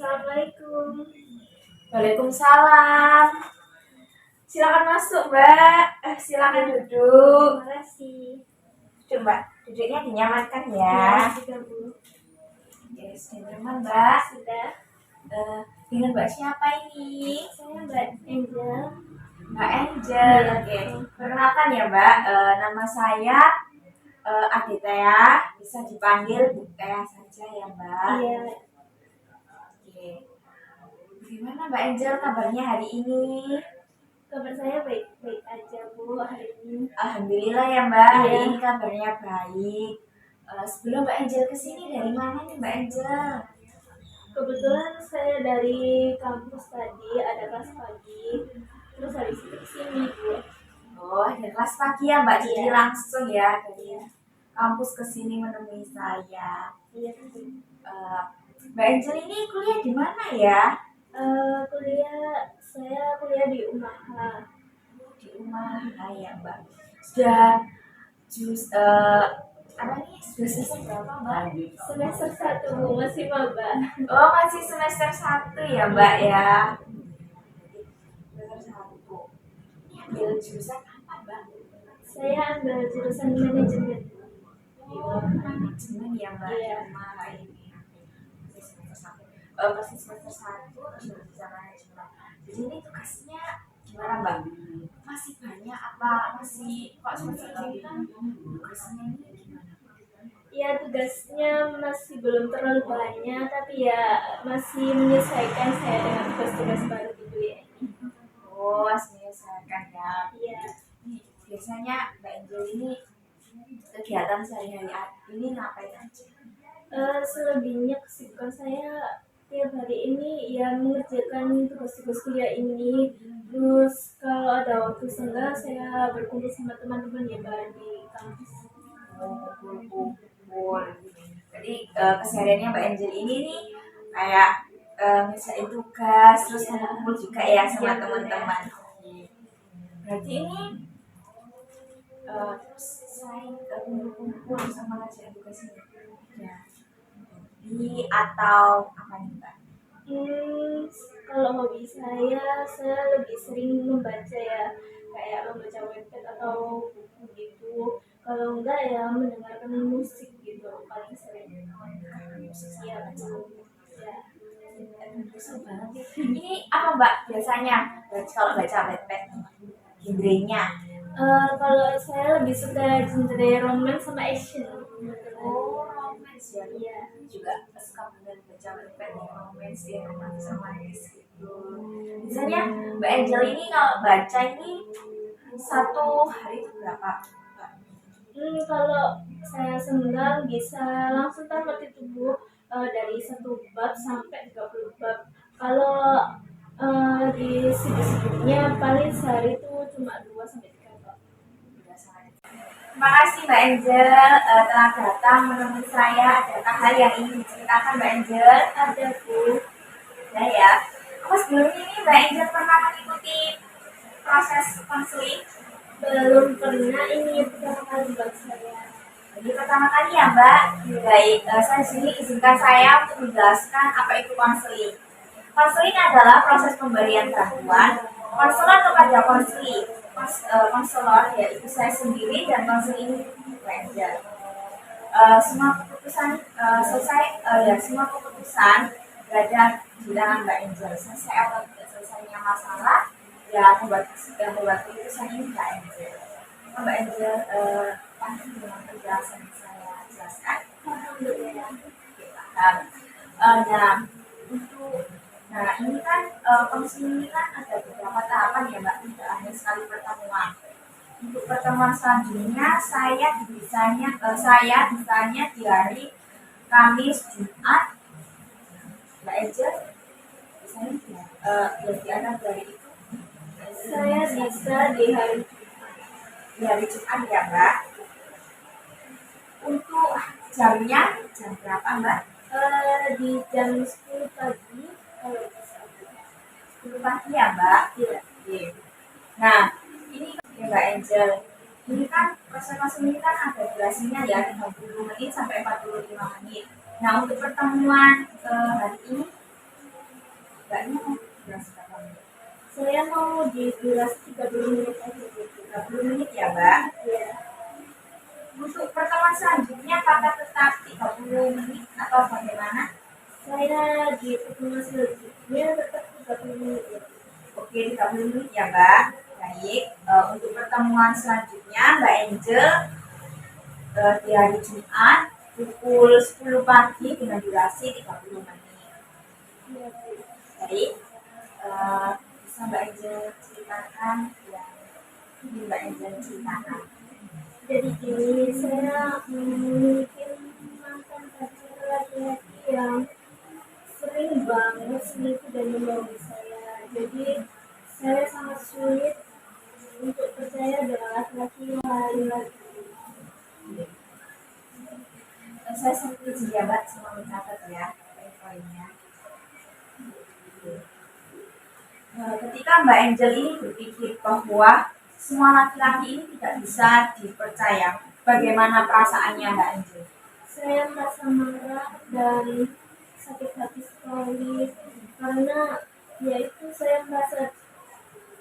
Assalamualaikum. Waalaikumsalam. Silakan masuk, Mbak. Silakan duduk. Terima kasih. Duduk, Mbak. Duduknya dinyamankan ya. Ya, sudah Bu. Oke, sudah nyaman, Mbak. Sudah. Dengan Mbak siapa ini? Saya Mbak Angel. Mbak Angel. Oke. Perkenalkan ya, Mbak. Nama saya Adita ya. Bisa dipanggil Bu Tea saja ya, Mbak. Iya. Oke. Gimana Mbak Angel kabarnya hari ini? Kabar saya baik-baik aja Bu hari ini. Alhamdulillah ya Mbak, hari Iya. ini kabarnya baik. Sebelum Mbak Angel kesini dari mana nih Mbak Angel? Kebetulan saya dari kampus tadi ada kelas pagi. Terus habis itu kesini Bu. Oh, ada kelas pagi ya Mbak, jadi Iya. langsung ya dari kampus kesini menemui saya. Iya Bu. Mbak Angel ini kuliah di mana ya? Saya kuliah di UMAHA. Di rumah ya Mbak. Sudah apa nih? Sudah selesai berapa Mbak? Semester 1 Bu, masih maba. Oh, masih semester 1 ya Mbak ya. Semester 1. Ini ambil jurusan apa Mbak? Saya ambil jurusan manajemen. Oh, manajemen ya Mbak. Iya. Rumah ini. Masih semester 1. Masih semester 1 terus jurusan manajemen. Jadi ini tugasnya gimana Mbak? Masih banyak apa masih kok semester ini kan tugasnya ini gimana? Ya tugasnya masih belum terlalu banyak, tapi ya masih menyesuaikan saya dengan tugas-tugas baru gitu ya. Oh, menyesuaikan ya. Iya. Nih, biasanya Mbak Angel ini kegiatan sehari-hari ini ngapain aja? Selebihnya kesibukan saya tiap hari ini ya mengerjakan tugas-tugas kuliah ini. Terus kalau ada waktu senggang saya berkumpul sama teman-teman ya Mbak di kampus. Oh, kumpul-kumpul. Jadi kesehariannya Mbak Angel ini nih kayak ngerjain tugas terus kumpul juga ya sama Iya, teman-teman. Berarti ini terus selain kumpul-kumpul sama ngerjain tugas ini ya hobi atau apa nih Mbak? Kalau hobi saya lebih sering membaca ya, kayak membaca webpad atau buku gitu. Kalau enggak ya mendengarkan musik gitu paling sering. Iya betul. Ya. Seru banget nih. Ini apa Mbak biasanya kalau baca webpad genrenya? Kalau saya lebih suka genre romance sama action. Oh, romance ya. Iya. Juga suka bener baca webpad nih romance ya sama gitu. Biasanya Mbak Angel ini kalau baca ini satu hari itu berapa? Mbak? Kalau saya senggang bisa langsung tamat itu Bu, dari 1 bab sampai 30 bab. Kalau di sibuk-sibuknya paling sehari itu cuma 2 sampai 3 bab. Terima kasih Mbak Angel telah datang menemui saya. Adakah hal yang ingin diceritakan Mbak Angel? Ada Bu. Ya. Apa sebelum ini Mbak Angel pernah mengikuti proses konseling? Belum pernah, ini pertama kali buat saya. Jadi pertama kali ya Mbak. Baik, saya sini izinkan saya untuk menjelaskan apa itu konseling. Konseling adalah proses pemberian bantuan konselor kepada konselor yaitu saya sendiri dan konseling Mbak Angel. Semua keputusan semua keputusan berada di tangan Mbak Angel. Selesai atau tidak selesainya masalah, yang membuat keputusan ini Mbak Angel. Mbak Angel paham dengan penjelasan yang saya jelaskan? Alhamdulillah. Nah ini kan konseling ini kan ada beberapa tahapan ya Mbak, tidak hanya sekali pertemuan. Untuk pertemuan selanjutnya saya ditanya di hari Kamis Jumat. Mbak Angel biasanya di hari itu Saya bisa di hari Jumat ya Mbak. Untuk jamnya jam berapa Mbak? di jam 10 pagi kalau bisa. 10 pagi ya Mbak? Iya. Oke. Nah ini ya Mbak Angel, ini kan proses ini kan ada durasinya ya 30 menit sampai 45 menit. Nah untuk pertemuan hari ini Mbaknya mau durasi berapa menit? Saya mau di durasi 30 menit aja gitu. 30 menit ya Mbak. Ya, Untuk pertemuan selanjutnya apakah tetap 30 menit atau bagaimana? saya di pertemuan selanjutnya tetap 30 menit ya. Oke, 30 menit ya Mbak. Baik, untuk pertemuan selanjutnya Mbak Angel di hari Jumat pukul 10 pagi dengan durasi 30 menit. Ya, baik. Baik, bisa Mbak Angel ceritakan yang ingin Mbak Angel ceritakan. Jadi gini, saya memiliki mantan pacar laki-laki yang sering banget selingkuh dan membohongi saya. Jadi saya sangat sulit untuk percaya dengan laki-laki lain lagi. Saya setuju ya Mbak, semua mencatat ya poin-poinnya. Ketika Mbak Angel ini berpikir bahwa semua laki-laki ini tidak bisa dipercaya, bagaimana perasaannya Mbak Angel? Saya merasa marah dan sakit hati sekali karena ya itu saya merasa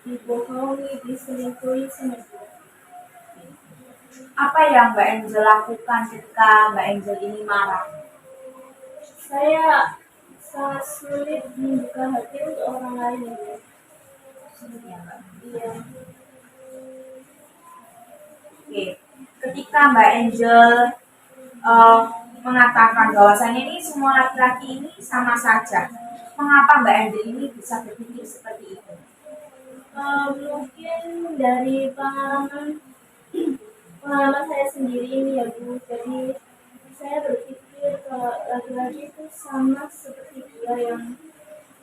dibohongi, diselingkuhi sama dia. Apa yang Mbak Angel lakukan ketika Mbak Angel ini marah? Saya sangat sulit membuka hati untuk orang lain ya. Sulit ya Mbak. Iya, Oke, ketika Mbak Angel eh, mengatakan bahwasannya ini semua laki-laki ini sama saja, mengapa Mbak Angel ini bisa berpikir seperti itu? mungkin dari pengalaman saya sendiri ini ya Bu. Jadi saya berpikir kalau laki-laki itu sama seperti dia yang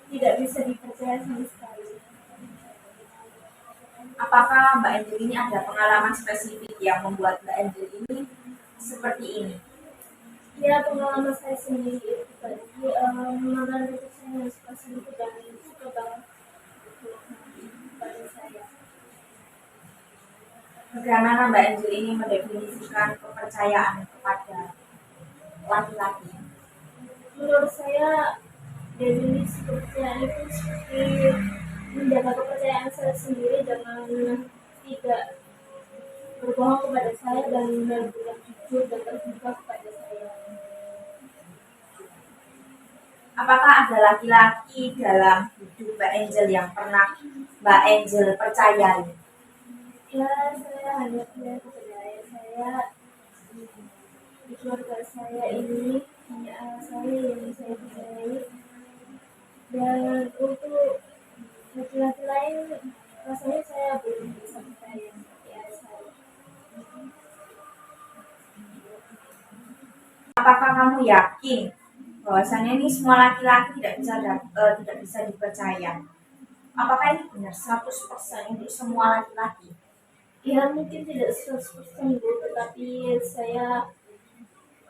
tidak bisa dipercaya sama sekali. Apakah Mbak Angel ini ada pengalaman spesifik yang membuat Mbak Angel ini seperti ini? Ya pengalaman saya sendiri itu tadi mantan pacar saya yang suka selingkuh dan suka banget pada saya. Bagaimana Mbak Angel ini mendefinisikan kepercayaan kepada laki-laki? Menurut saya definisi kepercayaan itu seperti menjaga kepercayaan saya sendiri dengan tidak berbohong kepada saya dan benar-benar jujur dan terbuka kepada saya. Apakah ada laki-laki dalam hidup Mbak Angel yang pernah Mbak Angel percayai? Ya saya hanya percaya kepada ayah saya di keluarga saya ini hanya ayah saya yang saya percayai dan untuk laki-laki lain rasanya saya belum bisa percaya seperti ayah saya. Apakah kamu yakin bahwasannya ini semua laki-laki tidak bisa dipercaya? Apakah ini benar 100% untuk semua laki-laki? Ya mungkin tidak 100% Bu, tetapi saya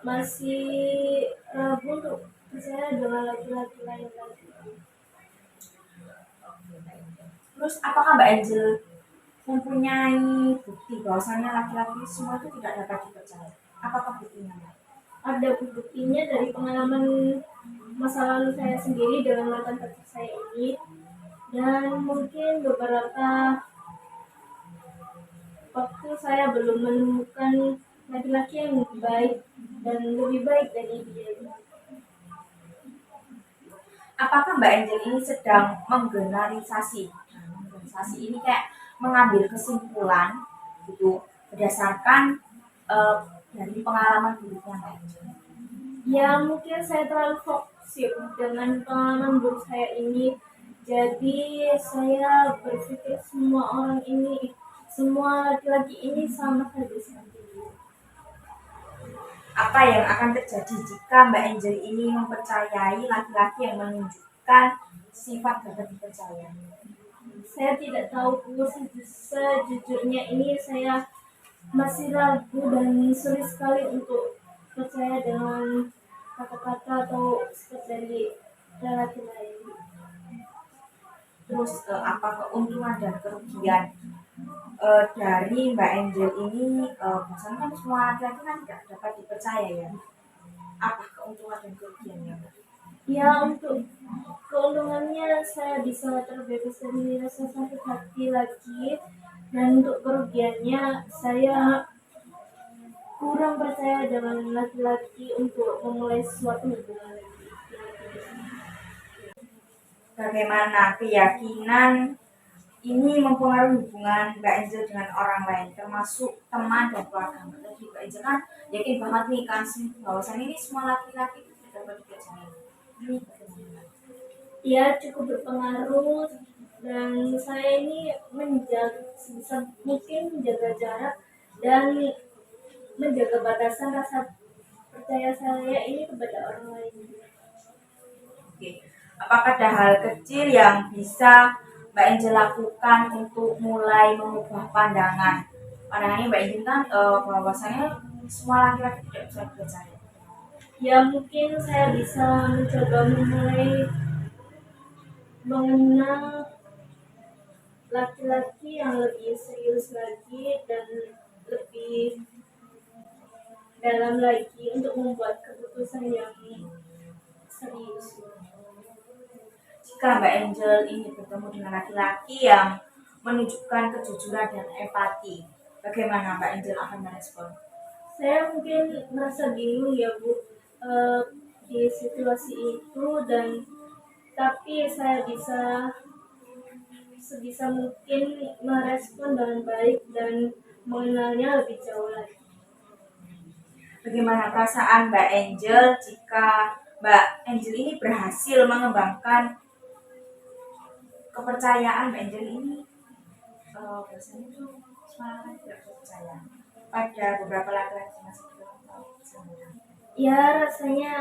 masih ragu untuk percaya dengan laki-laki lain lagi. Terus apakah Mbak Angel mempunyai bukti bahwasannya laki-laki semua itu tidak dapat dipercaya? Apakah buktinya Mbak? Ada buktinya dari pengalaman masa lalu saya sendiri dengan mantan pacar saya ini dan mungkin beberapa waktu saya belum menemukan laki-laki yang baik dan lebih baik dari dia. Apakah Mbak Angel ini sedang menggeneralisasi? Nah, menggeneralisasi ini kayak mengambil kesimpulan gitu berdasarkan eh, dari pengalaman buruknya Mbak Angel. Ya mungkin saya terlalu fokus ya dengan pengalaman buruk saya ini. Jadi saya berpikir semua orang ini, semua laki-laki ini sama saja seperti dia. Apa yang akan terjadi jika Mbak Angel ini mempercayai laki-laki yang menunjukkan sifat dapat dipercaya? Saya tidak tahu Bu, sejujurnya ini saya masih ragu dan sulit sekali untuk percaya dengan kata-kata atau sifat dari laki lain. Terus apa keuntungan dan kerugian dari Mbak Angel ini? Misalnya kan semua laki-laki kan tidak dapat dipercaya ya. Apa keuntungan dan kerugiannya Mbak? Ya, untuk keuntungannya saya bisa terbebas dari rasa sakit hati lagi, dan untuk kerugiannya saya kurang percaya dengan laki-laki untuk memulai suatu hubungan lagi. Bagaimana keyakinan ini mempengaruhi hubungan Mbak Angel dengan orang lain, termasuk teman dan keluarga. Tadi Mbak Angel kan yakin banget nih kan bahwasannya ini semua laki-laki itu dapat dipercaya. Ini bagaimana? Ya, cukup berpengaruh, dan saya ini menjaga sebisa mungkin menjaga jarak dan menjaga batasan rasa percaya saya ini kepada orang lain. Oke. Apakah ada hal kecil yang bisa Mbak Angel lakukan untuk mulai mengubah pandangan? Pandangannya Mbak Angel kan bahwasanya semua laki-laki tidak bisa dipercaya. Ya, mungkin saya bisa mencoba memulai mengenal laki-laki yang lebih serius lagi dan lebih dalam lagi untuk membuat keputusan yang serius. Jika Mbak Angel ini bertemu dengan laki-laki yang menunjukkan kejujuran dan empati, bagaimana Mbak Angel akan merespon? Saya mungkin merasa bingung ya Bu, di situasi itu, dan tapi saya bisa sebisa mungkin merespon dengan baik dan mengenalnya lebih jauh lagi. Bagaimana perasaan Mbak Angel jika Mbak Angel ini berhasil mengembangkan kepercayaan Mbak Angel ini? Biasanya tuh semangat tidak percaya pada beberapa laki-laki masih belum tahu. Ya, rasanya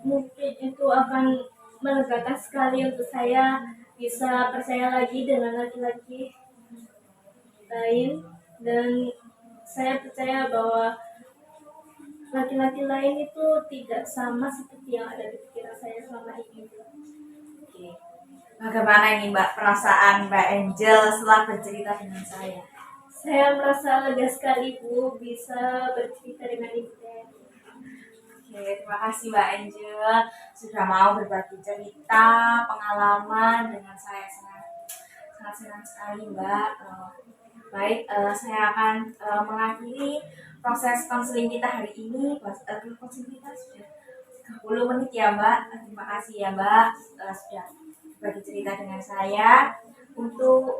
mungkin itu akan melegakan sekali untuk saya bisa percaya lagi dengan laki-laki lain, dan saya percaya bahwa laki-laki lain itu tidak sama seperti yang ada di pikiran saya selama ini. Oke. Bagaimana ini Mbak perasaan Mbak Angel setelah bercerita dengan saya? Saya merasa lega sekali Bu bisa bercerita dengan Ibu Teh. Oke, terima kasih Mbak Angel sudah mau berbagi cerita, pengalaman dengan saya. Sangat senang sekali Mbak. Saya akan mengakhiri proses konseling kita hari ini. Konseling kita sudah 30 menit ya Mbak. Terima kasih ya Mbak sudah berbagi cerita dengan saya. Untuk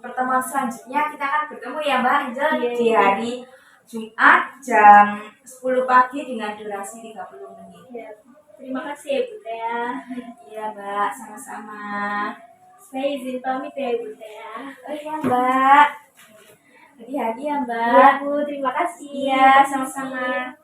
pertemuan selanjutnya kita akan bertemu ya Mbak Angel di hari Jumat jam 10 pagi dengan durasi 30 menit. Ya, terima kasih ya Bu Teh. Iya Mbak, sama-sama. Saya izin pamit ya Ibu Teh. Oh iya Mbak, hati-hati ya Mbak. Iya Bu, terima kasih. Iya, sama-sama.